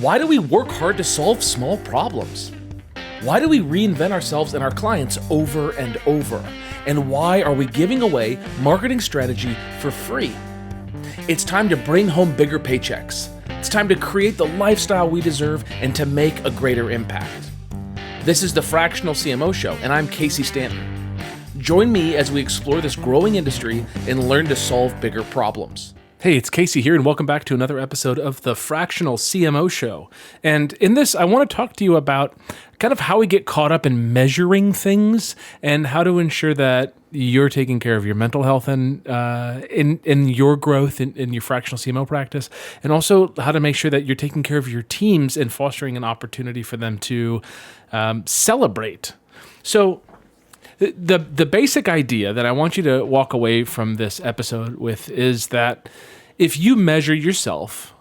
Why do we work hard to solve small problems? Why do we reinvent ourselves and our clients over and over? And why are we giving away marketing strategy for free? It's time to bring home bigger paychecks. It's time to create the lifestyle we deserve and to make a greater impact. This is the Fractional CMO Show, and I'm Casey Stanton. Join me as we explore this growing industry and learn to solve bigger problems. Hey, it's Casey here, and welcome back to another episode of the Fractional CMO Show. And in this, I want to talk to you about kind of how we get caught up in measuring things and how to ensure that you're taking care of your mental health and in your growth in your fractional CMO practice, and also how to make sure that you're taking care of your teams and fostering an opportunity for them to celebrate. So the basic idea that I want you to walk away from this episode with is that if you measure yourself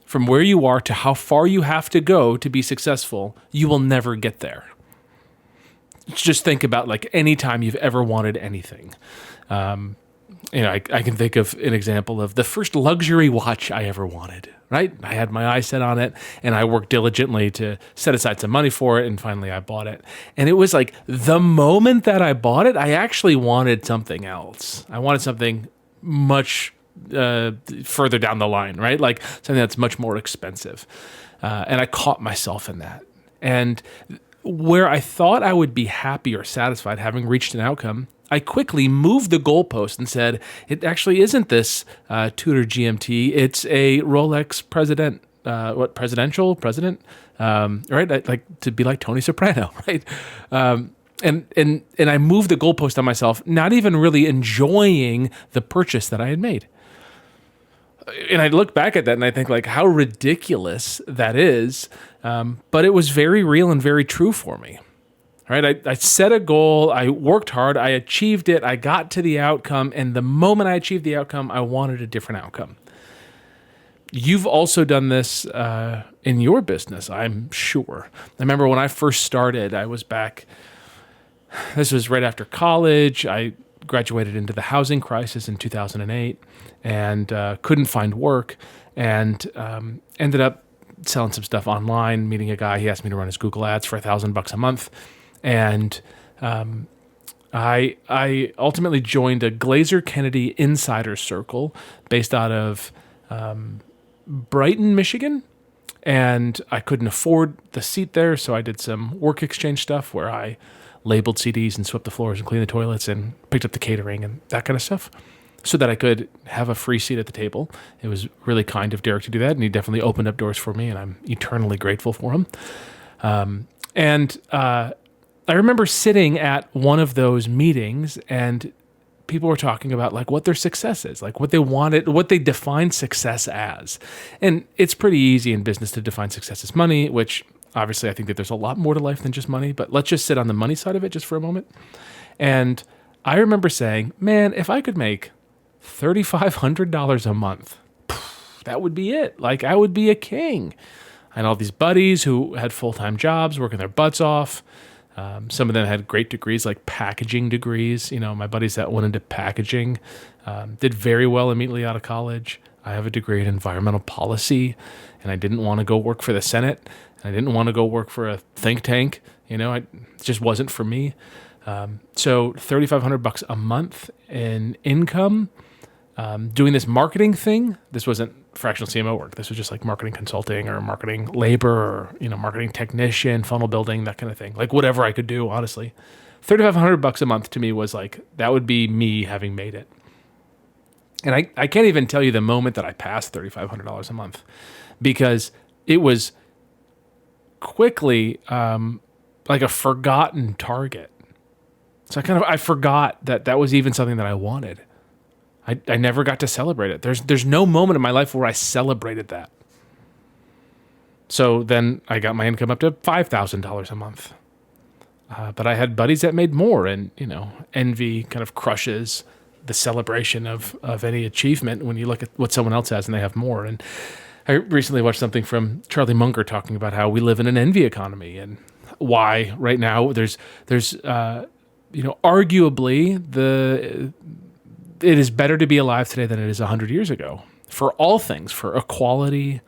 from where you are to how far you have to go to be successful, you will never get there. Just think about like any time you've ever wanted anything. I can think of an example of the first luxury watch I ever wanted, right? I had my eye set on it and I worked diligently to set aside some money for it. And finally I bought it. And it was like the moment that I bought it, I actually wanted something else. I wanted something much further down the line, right? Like something that's much more expensive. And I caught myself in that. And where I thought I would be happy or satisfied having reached an outcome, I quickly moved the goalpost and said, it actually isn't this Tudor GMT. It's a Rolex president, president, right? I like to be like Tony Soprano, right? And I moved the goalpost on myself, not even really enjoying the purchase that I had made. And I look back at that and I think like how ridiculous that is. But it was very real and very true for me. Right? I set a goal, I worked hard, I achieved it, I got to the outcome, and the moment I achieved the outcome, I wanted a different outcome. You've also done this in your business, I'm sure. I remember when I first started, this was right after college. I graduated into the housing crisis in 2008 and couldn't find work and ended up selling some stuff online, meeting a guy. He asked me to run his Google ads for $1,000 a month. And I ultimately joined a Glazer Kennedy insider circle based out of Brighton, Michigan. And I couldn't afford the seat there, so I did some work exchange stuff where I labeled CDs and swept the floors and cleaned the toilets and picked up the catering and that kind of stuff so that I could have a free seat at the table. It was really kind of Derek to do that, and he definitely opened up doors for me, and I'm eternally grateful for him. I remember sitting at one of those meetings and people were talking about like what their success is, like what they wanted, what they define success as. And it's pretty easy in business to define success as money, which obviously I think that there's a lot more to life than just money, but let's just sit on the money side of it just for a moment. And I remember saying, man, if I could make $3,500 a month, that would be it. Like I would be a king. I had all these buddies who had full-time jobs, working their butts off. Some of them had great degrees, like packaging degrees. You know, my buddies that went into packaging did very well immediately out of college. I have a degree in environmental policy, and I didn't want to go work for the Senate. And I didn't want to go work for a think tank. You know, it just wasn't for me. So $3,500 a month in income, doing this marketing thing. This wasn't fractional CMO work. This was just like marketing consulting or marketing labor or, marketing technician, funnel building, that kind of thing. Like whatever I could do, honestly. $3,500 a month to me was like, that would be me having made it. And I can't even tell you the moment that I passed $3,500 a month because it was quickly like a forgotten target. So I forgot that was even something that I wanted. I never got to celebrate it. There's no moment in my life where I celebrated that. So then I got my income up to $5,000 a month. But I had buddies that made more, and envy kind of crushes the celebration of any achievement when you look at what someone else has and they have more. And I recently watched something from Charlie Munger talking about how we live in an envy economy and why right now there's arguably it is better to be alive today than it is 100 years ago for all things, for equality,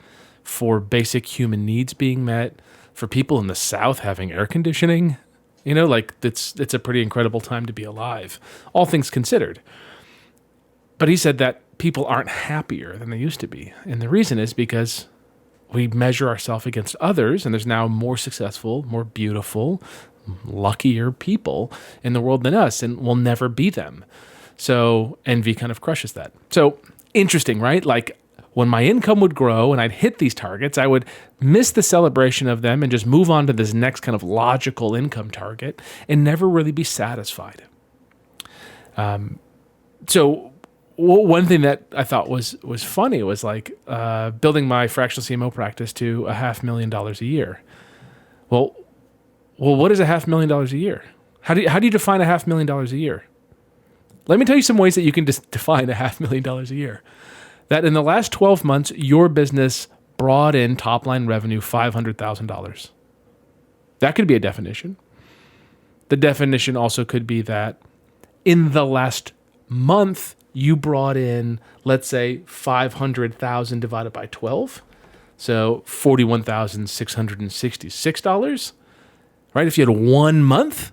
for basic human needs being met, for people in the South having air conditioning. Like it's a pretty incredible time to be alive, all things considered. But he said that people aren't happier than they used to be. And the reason is because we measure ourselves against others, and there's now more successful, more beautiful, luckier people in the world than us, and we'll never be them. So envy kind of crushes that. So interesting, right? Like when my income would grow and I'd hit these targets, I would miss the celebration of them and just move on to this next kind of logical income target and never really be satisfied. So one thing that I thought was funny was like building my fractional CMO practice to $500,000 a year. Well, what is $500,000 a year? How do you define $500,000 a year? Let me tell you some ways that you can define $500,000 a year. That in the last 12 months, your business brought in top-line revenue $500,000. That could be a definition. The definition also could be that in the last month, you brought in, let's say, 500,000 divided by 12. So $41,666, right? If you had 1 month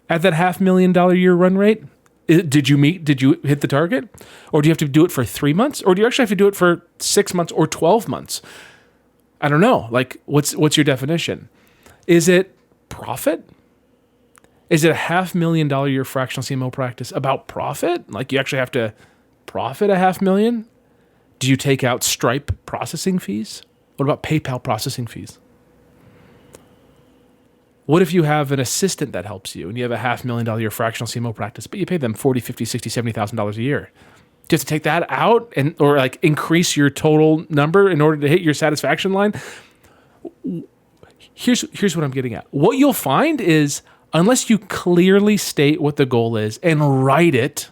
at that $500,000 a year run rate, did you hit the target? Or do you have to do it for 3 months? Or do you actually have to do it for 6 months or 12 months? I don't know. Like, what's your definition? Is it profit? Is it a $500,000 a year fractional CMO practice about profit? Like you actually have to profit $500,000? Do you take out Stripe processing fees? What about PayPal processing fees? What if you have an assistant that helps you and you have a $500,000 a year fractional CMO practice, but you pay them $40,000, $50,000, $60,000, $70,000 a year? Do you have to take that out or like increase your total number in order to hit your satisfaction line? Here's what I'm getting at. What you'll find is unless you clearly state what the goal is and write it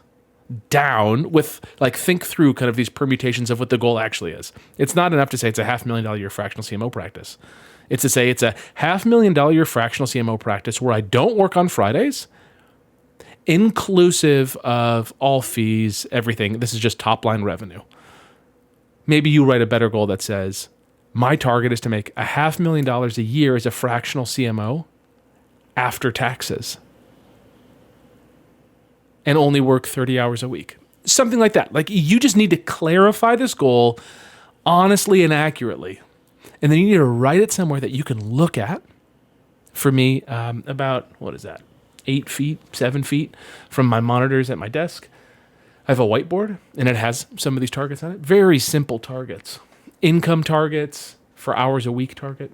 down with like think through kind of these permutations of what the goal actually is. It's not enough to say it's a $500,000 a year fractional CMO practice. It's to say it's a $500,000 a year fractional CMO practice where I don't work on Fridays, inclusive of all fees, everything. This is just top line revenue. Maybe you write a better goal that says, my target is to make a $500,000 a year as a fractional CMO after taxes and only work 30 hours a week. Something like that. Like you just need to clarify this goal honestly and accurately. And then you need to write it somewhere that you can look at. For me, about, 8 feet, 7 feet from my monitors at my desk. I have a whiteboard, and it has some of these targets on it. Very simple targets. Income targets, for hours a week target.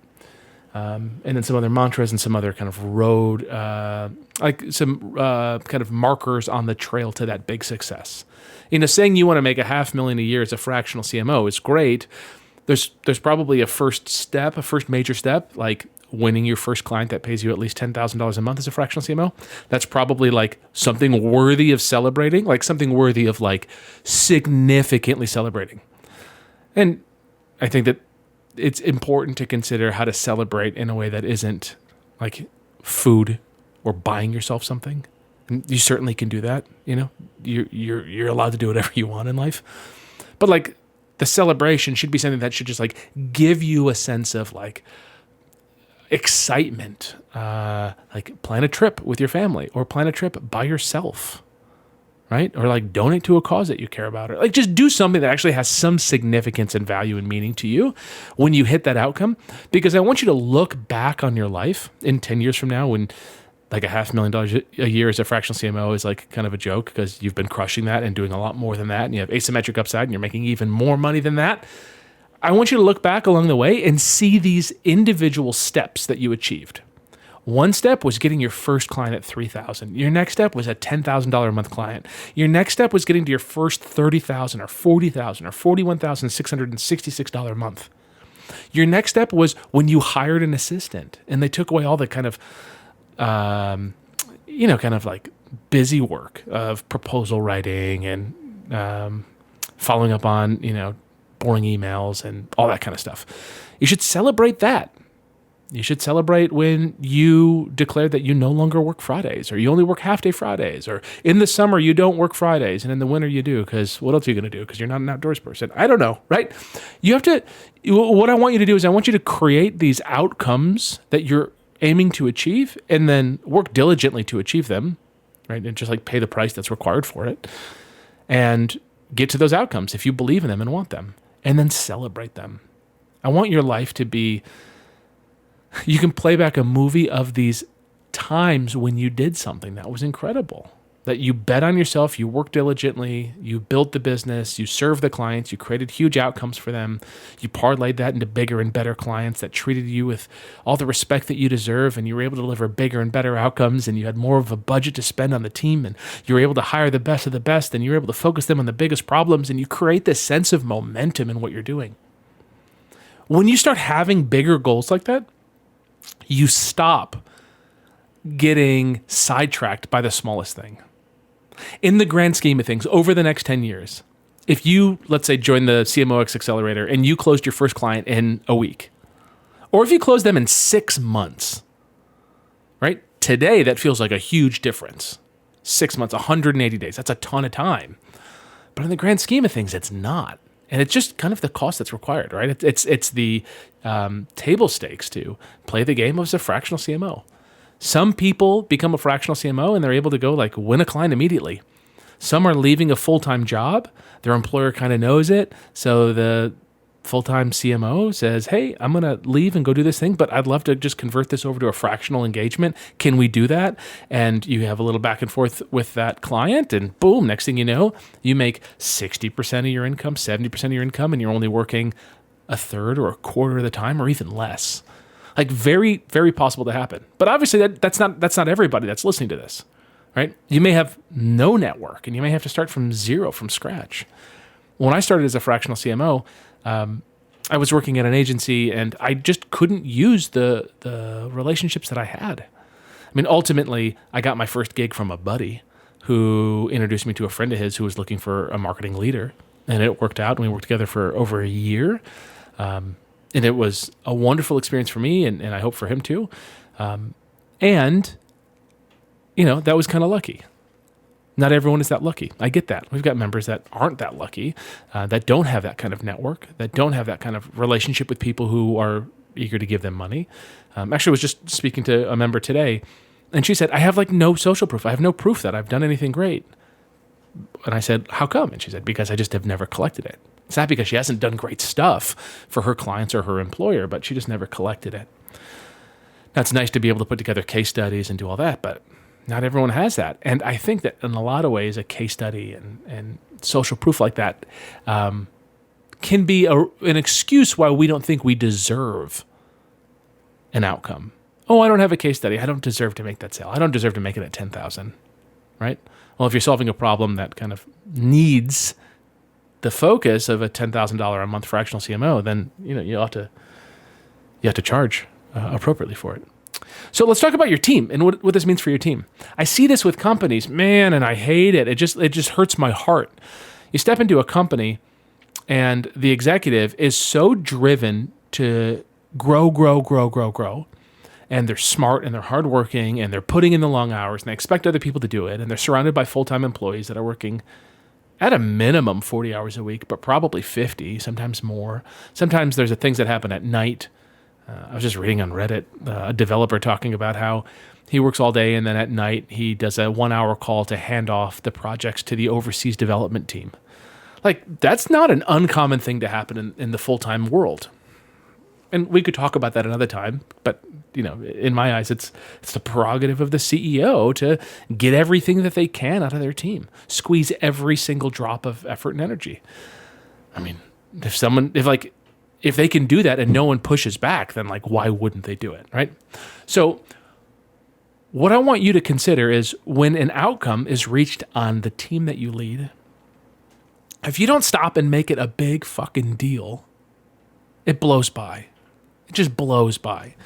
And then some other mantras and some other kind of road, like some kind of markers on the trail to that big success. Saying you want to make a $500,000 a year as a fractional CMO is great. There's probably a first major step, like winning your first client that pays you at least $10,000 a month as a fractional CMO. That's probably like something worthy of celebrating, like something worthy of like significantly celebrating. And I think that it's important to consider how to celebrate in a way that isn't like food or buying yourself something. And you certainly can do that. You're allowed to do whatever you want in life, but like the celebration should be something that should just like give you a sense of like excitement, like plan a trip with your family or plan a trip by yourself, right? Or like donate to a cause that you care about, or like just do something that actually has some significance and value and meaning to you when you hit that outcome. Because I want you to look back on your life in 10 years from now when like a $500,000 a year as a fractional CMO is like kind of a joke because you've been crushing that and doing a lot more than that. And you have asymmetric upside and you're making even more money than that. I want you to look back along the way and see these individual steps that you achieved. One step was getting your first client at $3,000. Your next step was a $10,000 a month client. Your next step was getting to your first $30,000 or $40,000 or $41,666 a month. Your next step was when you hired an assistant and they took away all the kind of, kind of like busy work of proposal writing and following up on, boring emails and all that kind of stuff. You should celebrate that. You should celebrate when you declare that you no longer work Fridays, or you only work half-day Fridays, or in the summer you don't work Fridays, and in the winter you do, because what else are you going to do? Because you're not an outdoors person. I don't know, right? You have to, what I want you to do is I want you to create these outcomes that you're aiming to achieve, and then work diligently to achieve them, right? And just like pay the price that's required for it, and get to those outcomes if you believe in them and want them, and then celebrate them. I want your life to be, you can play back a movie of these times when you did something that was incredible, that you bet on yourself, you worked diligently, you built the business, you served the clients, you created huge outcomes for them, you parlayed that into bigger and better clients that treated you with all the respect that you deserve, and you were able to deliver bigger and better outcomes, and you had more of a budget to spend on the team, and you were able to hire the best of the best, and you were able to focus them on the biggest problems, and you create this sense of momentum in what you're doing. When you start having bigger goals like that, you stop getting sidetracked by the smallest thing. In the grand scheme of things, over the next 10 years, if you, let's say, join the CMOx Accelerator and you closed your first client in a week, or if you close them in 6 months, right? Today, that feels like a huge difference. 6 months, 180 days, that's a ton of time. But in the grand scheme of things, it's not. And it's just kind of the cost that's required, right? It's the table stakes to play the game as a fractional CMO. Some people become a fractional CMO and they're able to go like win a client immediately. Some are leaving a full-time job. Their employer kind of knows it. So the full-time CMO says, hey, I'm going to leave and go do this thing, but I'd love to just convert this over to a fractional engagement. Can we do that? And you have a little back and forth with that client, and boom, next thing you know, you make 60% of your income, 70% of your income, and you're only working a third or a quarter of the time or even less. Like very, very possible to happen. But obviously that's not everybody that's listening to this, right? You may have no network and you may have to start from zero, from scratch. When I started as a fractional CMO, I was working at an agency and I just couldn't use the relationships that I had. I mean, ultimately, I got my first gig from a buddy who introduced me to a friend of his who was looking for a marketing leader. And it worked out, and we worked together for over a year. And it was a wonderful experience for me, and I hope for him too. And, you know, that was kind of lucky. Not everyone is that lucky. I get that. We've got members that aren't that lucky, that don't have that kind of network, that don't have that kind of relationship with people who are eager to give them money. Actually, I was just speaking to a member today, and she said, I have like no social proof. I have no proof that I've done anything great. And I said, how come? And she said, because I just have never collected it. It's not because she hasn't done great stuff for her clients or her employer, but she just never collected it. Now, it's nice to be able to put together case studies and do all that, but not everyone has that. And I think that in a lot of ways, a case study and social proof like that can be an excuse why we don't think we deserve an outcome. Oh, I don't have a case study. I don't deserve to make that sale. I don't deserve to make it at 10,000, right? Well, if you're solving a problem that kind of needs the focus of a $10,000 a month fractional CMO, then you have to charge appropriately for it. So let's talk about your team and what this means for your team. I see this with companies, man, and I hate it. It just hurts my heart. You step into a company and the executive is so driven to grow, and they're smart and they're hardworking and they're putting in the long hours and they expect other people to do it, and they're surrounded by full-time employees that are working at a minimum 40 hours a week, but probably 50, sometimes more. Sometimes there's things that happen at night. I was just reading on Reddit, a developer talking about how he works all day and then at night he does a 1-hour call to hand off the projects to the overseas development team. Like, that's not an uncommon thing to happen in the full-time world. And we could talk about that another time, but in my eyes, it's the prerogative of the CEO to get everything that they can out of their team, squeeze every single drop of effort and energy. I mean, if they can do that and no one pushes back, then why wouldn't they do it, right? So what I want you to consider is when an outcome is reached on the team that you lead, if you don't stop and make it a big fucking deal, it blows by. It just blows by.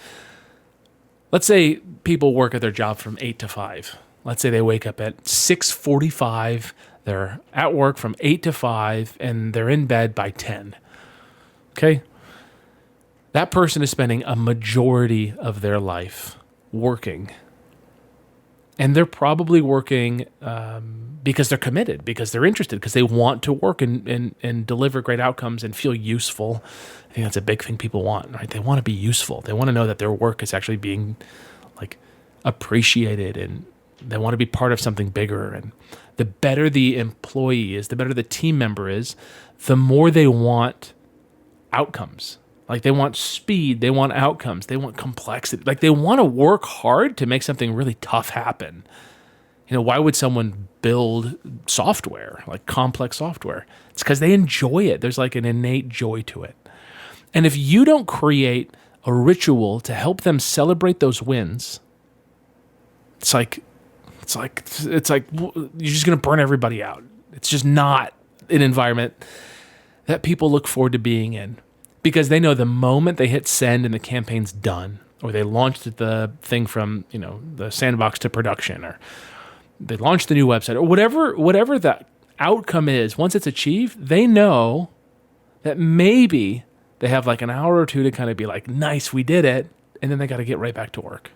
Let's say people work at their job from 8 to 5. Let's say they wake up at 6:45, they're at work from 8 to 5, and they're in bed by 10. Okay? that person is spending a majority of their life working. And they're probably working because they're committed, because they're interested, because they want to work and deliver great outcomes and feel useful. I think that's a big thing people want, right? They want to be useful. They want to know that their work is actually being like appreciated, and they want to be part of something bigger. And the better the employee is, the better the team member is, the more they want outcomes. Like they want speed, they want outcomes, they want complexity. Like they want to work hard to make something really tough happen. Why would someone build software, like complex software? It's because they enjoy it. There's like an innate joy to it. And if you don't create a ritual to help them celebrate those wins, it's like you're just going to burn everybody out. It's just not an environment that people look forward to being in, because they know the moment they hit send and the campaign's done, or they launched the thing from, the sandbox to production, or they launched the new website, or whatever that outcome is, once it's achieved, they know that maybe they have like an hour or two to kind of be like, nice, we did it. And then they got to get right back to work.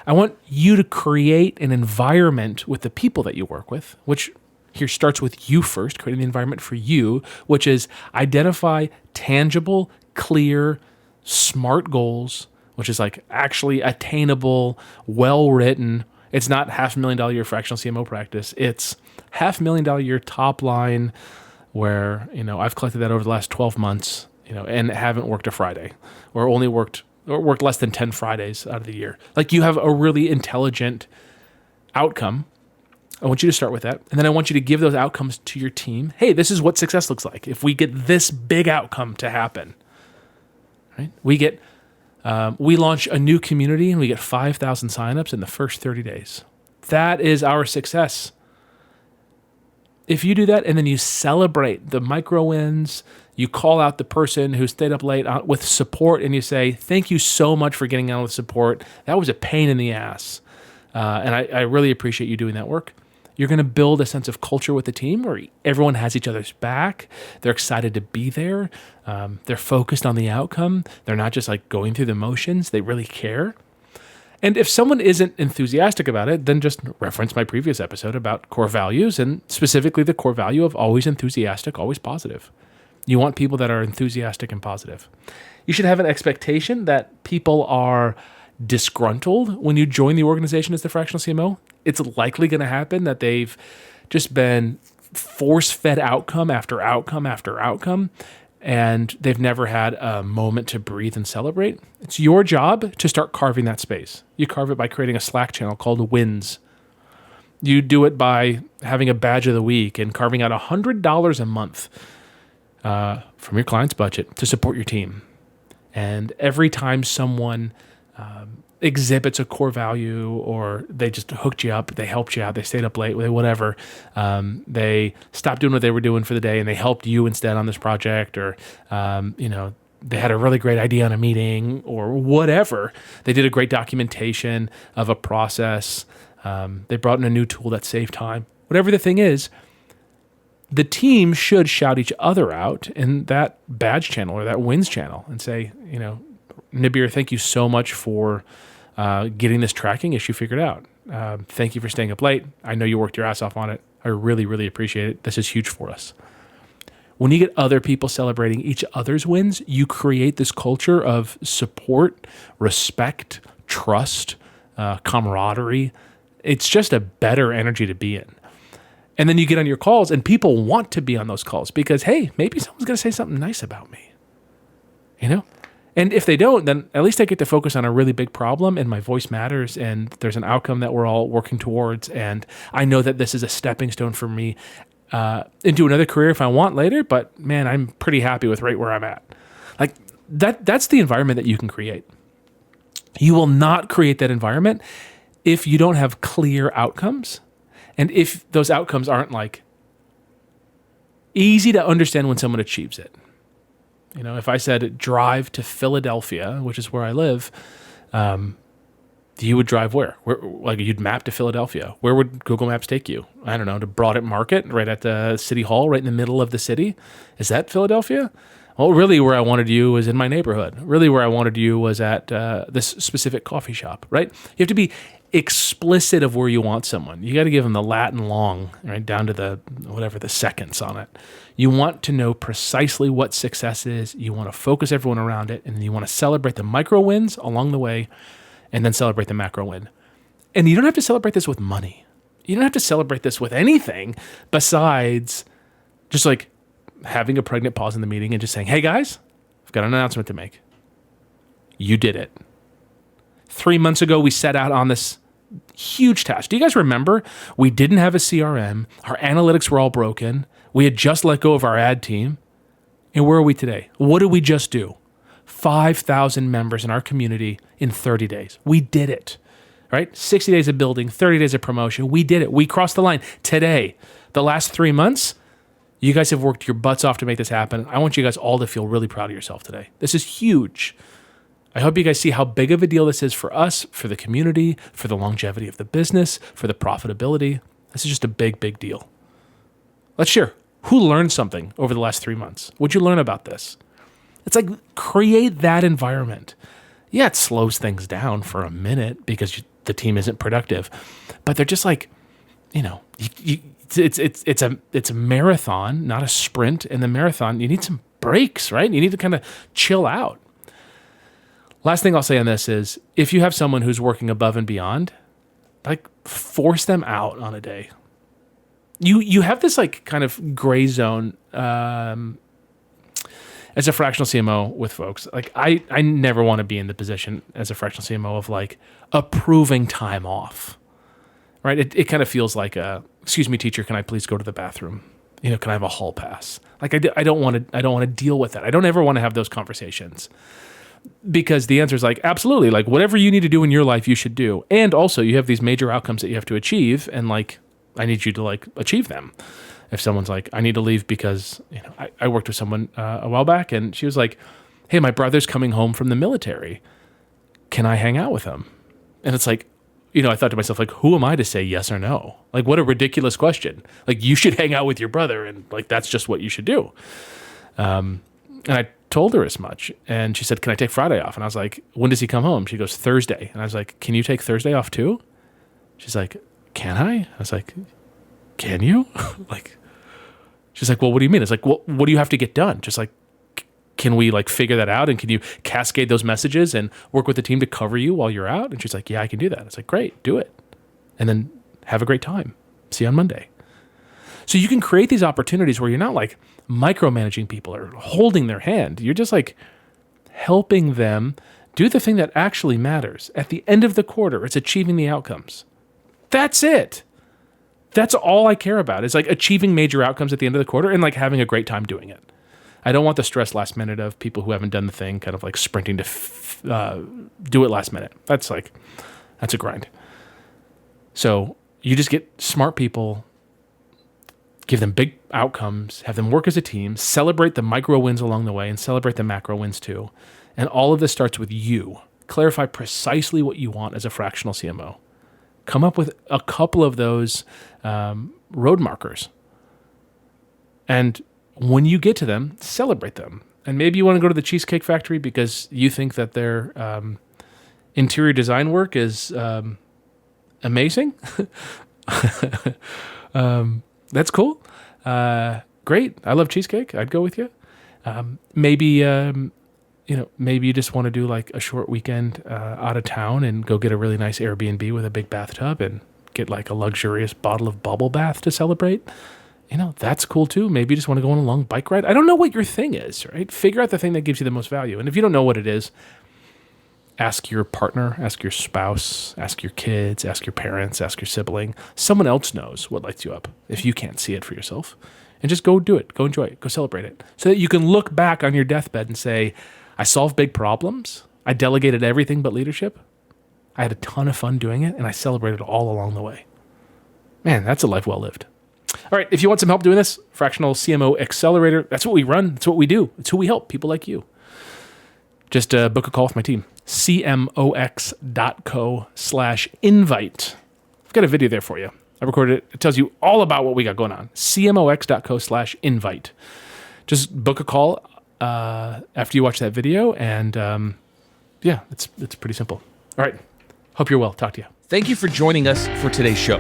I want you to create an environment with the people that you work with, which here starts with you first, creating the environment for you, which is identify tangible, clear, smart goals, which is like actually attainable, well-written. It's not $500,000 a year fractional CMO practice. It's $500,000 a year top line where, I've collected that over the last 12 months, and haven't worked a Friday, or worked less than 10 Fridays out of the year. Like you have a really intelligent outcome. I want you to start with that. And then I want you to give those outcomes to your team. Hey, this is what success looks like if we get this big outcome to happen. Right? We launch a new community and we get 5,000 signups in the first 30 days. That is our success. If you do that and then you celebrate the micro wins, you call out the person who stayed up late with support and you say, thank you so much for getting on with support. That was a pain in the ass. And I really appreciate you doing that work. You're going to build a sense of culture with the team where everyone has each other's back. They're excited to be there. They're focused on the outcome. They're not just like going through the motions. They really care. And if someone isn't enthusiastic about it, then just reference my previous episode about core values, and specifically the core value of always enthusiastic, always positive. You want people that are enthusiastic and positive. You should have an expectation that people are disgruntled when you join the organization as the fractional CMO. It's likely going to happen that they've just been force-fed outcome after outcome after outcome, and they've never had a moment to breathe and celebrate. It's your job to start carving that space. You carve it by creating a Slack channel called Wins. You do it by having a badge of the week and carving out $100 a month from your client's budget to support your team. And every time someone exhibits a core value, or they just hooked you up, they helped you out, they stayed up late, whatever, they stopped doing what they were doing for the day and they helped you instead on this project, or they had a really great idea on a meeting, or whatever. They did a great documentation of a process. They brought in a new tool that saved time. Whatever the thing is, the team should shout each other out in that badge channel or that wins channel and say, Nabir, thank you so much for getting this tracking issue figured out. Thank you for staying up late. I know you worked your ass off on it. I really, really appreciate it. This is huge for us. When you get other people celebrating each other's wins, you create this culture of support, respect, trust, camaraderie. It's just a better energy to be in. And then you get on your calls and people want to be on those calls because, hey, maybe someone's going to say something nice about me, And if they don't, then at least I get to focus on a really big problem and my voice matters and there's an outcome that we're all working towards. And I know that this is a stepping stone for me into another career if I want later. But man, I'm pretty happy with right where I'm at. Like that's the environment that you can create. You will not create that environment if you don't have clear outcomes. And if those outcomes aren't like easy to understand when someone achieves it. If I said drive to Philadelphia, which is where I live, you would drive where? Like you'd map to Philadelphia. Where would Google Maps take you? I don't know, to Broadway Market, right at the City Hall, right in the middle of the city. Is that Philadelphia? Well, really where I wanted you was in my neighborhood. Really where I wanted you was at this specific coffee shop, right? You have to be explicit of where you want someone. You got to give them the Latin long, right, down to the seconds on it. You want to know precisely what success is. You want to focus everyone around it, and then you want to celebrate the micro wins along the way, and then celebrate the macro win. And you don't have to celebrate this with money. You don't have to celebrate this with anything besides just like having a pregnant pause in the meeting and just saying, hey guys, I've got an announcement to make. You did it. 3 months ago, we set out on this huge task. Do you guys remember? We didn't have a CRM. Our analytics were all broken. We had just let go of our ad team. And where are we today? What did we just do? 5,000 members in our community in 30 days. We did it, right? 60 days of building, 30 days of promotion. We did it. We crossed the line today. The last 3 months, you guys have worked your butts off to make this happen. I want you guys all to feel really proud of yourself today. This is huge. I hope you guys see how big of a deal this is for us, for the community, for the longevity of the business, for the profitability. This is just a big, big deal. Let's share. Who learned something over the last 3 months? What'd you learn about this? It's like create that environment. Yeah, it slows things down for a minute because the team isn't productive, but they're just like, it's a marathon, not a sprint. In the marathon, you need some breaks, right? You need to kind of chill out. Last thing I'll say on this is if you have someone who's working above and beyond, like force them out on a day. You have this like kind of gray zone as a fractional CMO with folks. Like I never want to be in the position as a fractional CMO of like approving time off, right? It kind of feels like excuse me, teacher, can I please go to the bathroom? Can I have a hall pass? Like I don't want to deal with that. I don't ever want to have those conversations. Because the answer is like, absolutely, like whatever you need to do in your life, you should do. And also you have these major outcomes that you have to achieve. And like, I need you to like achieve them. If someone's like, I need to leave because, I worked with someone a while back and she was like, hey, my brother's coming home from the military. Can I hang out with him? And it's like, I thought to myself, like, who am I to say yes or no? Like, what a ridiculous question. Like, you should hang out with your brother and like, that's just what you should do. And I told her as much. And she said, can I take Friday off? And I was like, when does he come home? She goes, Thursday. And I was like, can you take Thursday off too? She's like, can I? I was like, can you? She's like, well, what do you mean? It's like, well, what do you have to get done? Just like, can we like figure that out? And can you cascade those messages and work with the team to cover you while you're out? And she's like, yeah, I can do that. It's like, great, do it. And then have a great time. See you on Monday. So you can create these opportunities where you're not like micromanaging people or holding their hand. You're just like helping them do the thing that actually matters. At the end of the quarter, it's achieving the outcomes. That's it. That's all I care about is like achieving major outcomes at the end of the quarter and like having a great time doing it. I don't want the stress last minute of people who haven't done the thing kind of like sprinting to do it last minute. That's a grind. So you just get smart people, give them big outcomes, have them work as a team, celebrate the micro wins along the way, and celebrate the macro wins too. And all of this starts with you. Clarify precisely what you want as a fractional CMO. Come up with a couple of those road markers. And when you get to them, celebrate them. And maybe you want to go to the Cheesecake Factory because you think that their interior design work is amazing. That's cool. Great. I love cheesecake. I'd go with you. Maybe you just want to do like a short weekend out of town and go get a really nice Airbnb with a big bathtub and get like a luxurious bottle of bubble bath to celebrate. That's cool too. Maybe you just want to go on a long bike ride. I don't know what your thing is, right? Figure out the thing that gives you the most value. And if you don't know what it is, ask your partner, ask your spouse, ask your kids, ask your parents, ask your sibling. Someone else knows what lights you up if you can't see it for yourself. And just go do it. Go enjoy it. Go celebrate it. So that you can look back on your deathbed and say, I solved big problems. I delegated everything but leadership. I had a ton of fun doing it, and I celebrated all along the way. Man, that's a life well lived. All right, if you want some help doing this, Fractional CMO Accelerator, that's what we run. That's what we do. It's who we help, people like you. Just book a call with my team, cmox.co/invite. I've got a video there for you. I recorded it. It tells you all about what we got going on, cmox.co/invite. Just book a call. after you watch that video. And yeah, it's pretty simple. All right. Hope you're well. Talk to you. Thank you for joining us for today's show.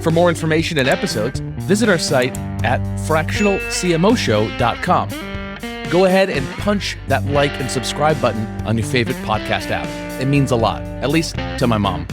For more information and episodes, visit our site at fractionalcmoshow.com. Go ahead and punch that like and subscribe button on your favorite podcast app. It means a lot, at least to my mom.